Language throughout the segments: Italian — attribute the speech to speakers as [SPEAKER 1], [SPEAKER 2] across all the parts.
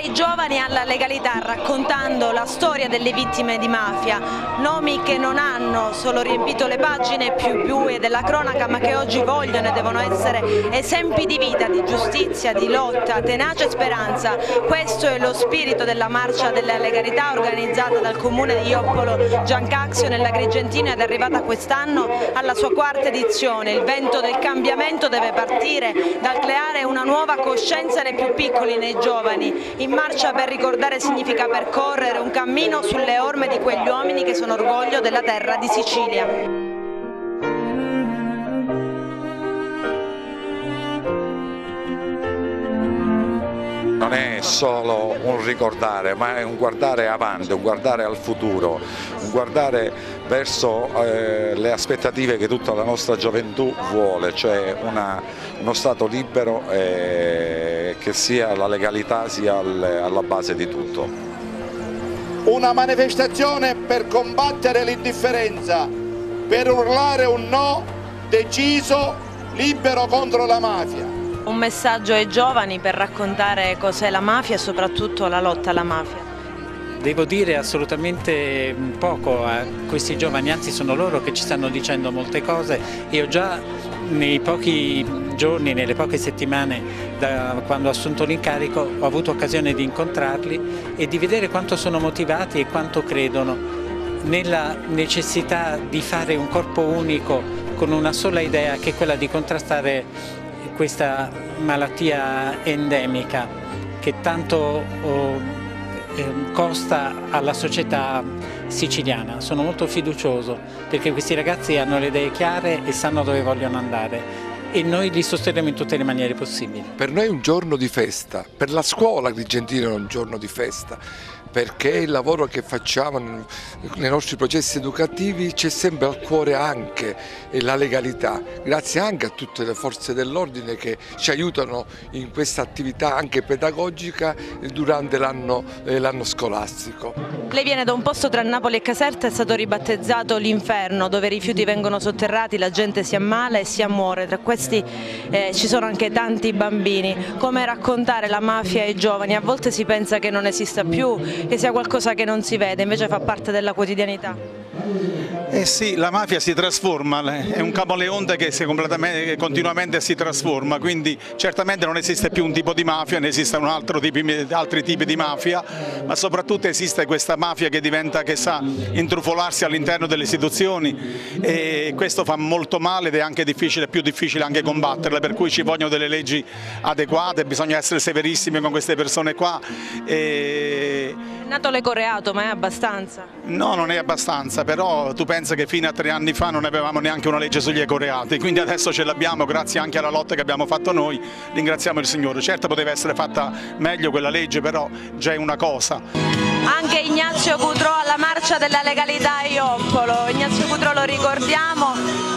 [SPEAKER 1] dai giovani alla legalità, raccontando la storia delle vittime di mafia, nomi che non hanno solo riempito le pagine più buie della cronaca, ma che oggi vogliono e devono essere esempi di vita, di giustizia, di lotta, tenacia e speranza. Questo è lo spirito della marcia della legalità organizzata dal comune di Joppolo Giancazio nell'Agrigentino ed è arrivata quest'anno alla sua quarta edizione. Il vento del cambiamento deve partire dal creare una nuova coscienza nei più piccoli, nei giovani. In marcia per ricordare significa percorrere un cammino sulle orme di quegli uomini che sono orgoglio della terra di Sicilia.
[SPEAKER 2] Non è solo un ricordare, ma è un guardare avanti, un guardare al futuro, un guardare verso le aspettative che tutta la nostra gioventù vuole, cioè uno Stato libero che sia la legalità sia alla base di tutto.
[SPEAKER 3] Una manifestazione per combattere l'indifferenza, per urlare un no deciso, libero contro la mafia.
[SPEAKER 1] Un messaggio ai giovani per raccontare cos'è la mafia e soprattutto la lotta alla mafia.
[SPEAKER 4] Devo dire assolutamente poco a questi giovani, anzi sono loro che ci stanno dicendo molte cose. Io già nei pochi giorni, nelle poche settimane da quando ho assunto l'incarico ho avuto occasione di incontrarli e di vedere quanto sono motivati e quanto credono nella necessità di fare un corpo unico con una sola idea, che è quella di contrastare questa malattia endemica che tanto costa alla società siciliana. Sono molto fiducioso perché questi ragazzi hanno le idee chiare e sanno dove vogliono andare e noi li sosterremo in tutte le maniere possibili.
[SPEAKER 5] Per noi è un giorno di festa, per la scuola agrigentina è un giorno di festa, perché il lavoro che facciamo nei nostri processi educativi c'è sempre al cuore anche la legalità, grazie anche a tutte le forze dell'ordine che ci aiutano in questa attività anche pedagogica durante l'anno scolastico.
[SPEAKER 1] Lei viene da un posto tra Napoli e Caserta, è stato ribattezzato l'Inferno, dove i rifiuti vengono sotterrati, la gente si ammala e si ammuore, tra questi ci sono anche tanti bambini. Come raccontare la mafia ai giovani? A volte si pensa che non esista più, che sia qualcosa che non si vede, invece fa parte della quotidianità.
[SPEAKER 6] Eh sì, la mafia si trasforma, è un camaleonte che continuamente si trasforma, quindi certamente non esiste più un tipo di mafia, ne esistono altri tipi di mafia, ma soprattutto esiste questa mafia che sa intrufolarsi all'interno delle istituzioni e questo fa molto male ed è anche più difficile anche combatterla, per cui ci vogliono delle leggi adeguate, bisogna essere severissimi con queste persone qua.
[SPEAKER 1] È nato l'ecoreato, ma è abbastanza?
[SPEAKER 6] No, non è abbastanza, però tu pensa che fino a 3 anni fa non avevamo neanche una legge sugli ecoreati, quindi adesso ce l'abbiamo grazie anche alla lotta che abbiamo fatto noi, ringraziamo il Signore. Certo poteva essere fatta meglio quella legge, però già è una cosa.
[SPEAKER 1] Anche Ignazio Cutrò alla marcia della legalità a Joppolo. Ignazio Cutrò, lo ricordiamo,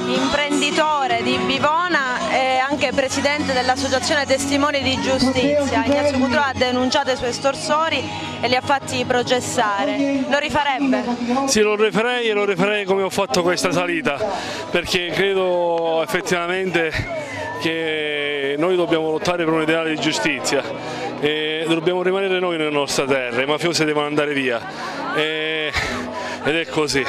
[SPEAKER 1] imprenditore di Bivona e anche presidente dell'associazione Testimoni di Giustizia. Ignazio Cutrò ha denunciato i suoi estorsori e li ha fatti processare. Lo rifarebbe?
[SPEAKER 7] Sì, lo rifarei e lo rifarei come ho fatto questa salita, perché credo effettivamente che noi dobbiamo lottare per un ideale di giustizia e dobbiamo rimanere noi nella nostra terra, i mafiosi devono andare via ed è così,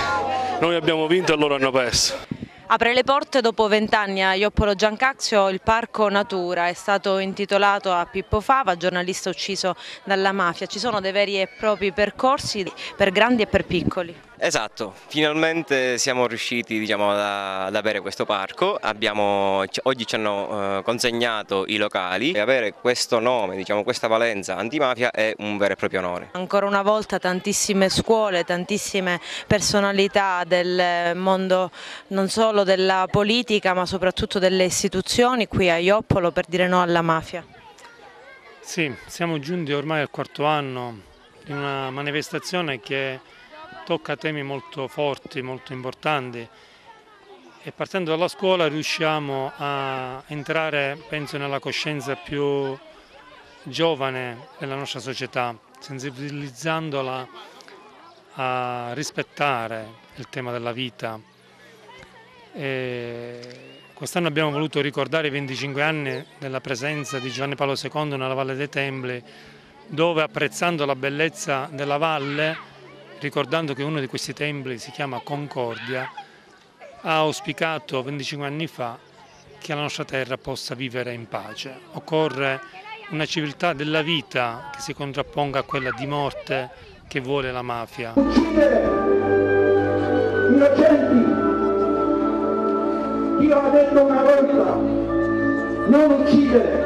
[SPEAKER 7] noi abbiamo vinto e loro hanno perso.
[SPEAKER 1] Apre le porte dopo 20 anni a Joppolo Giancazio il Parco Natura, è stato intitolato a Pippo Fava, giornalista ucciso dalla mafia. Ci sono dei veri e propri percorsi per grandi e per piccoli.
[SPEAKER 8] Esatto, finalmente siamo riusciti, diciamo, ad avere questo parco, oggi ci hanno consegnato i locali e avere questo nome, diciamo, questa valenza antimafia è un vero e proprio onore.
[SPEAKER 1] Ancora una volta tantissime scuole, tantissime personalità del mondo non solo della politica ma soprattutto delle istituzioni qui a Joppolo per dire no alla mafia.
[SPEAKER 7] Sì, siamo giunti ormai al 4º anno di una manifestazione che tocca temi molto forti, molto importanti e partendo dalla scuola riusciamo a entrare, penso, nella coscienza più giovane della nostra società, sensibilizzandola a rispettare il tema della vita. Quest'anno abbiamo voluto ricordare i 25 anni della presenza di Giovanni Paolo II nella Valle dei Templi, dove, apprezzando la bellezza della valle, ricordando che uno di questi templi si chiama Concordia, ha auspicato 25 anni fa che la nostra terra possa vivere in pace. Occorre una civiltà della vita che si contrapponga a quella di morte che vuole la mafia.
[SPEAKER 9] Uccidere innocenti. Dio ha detto una cosa, non uccidere.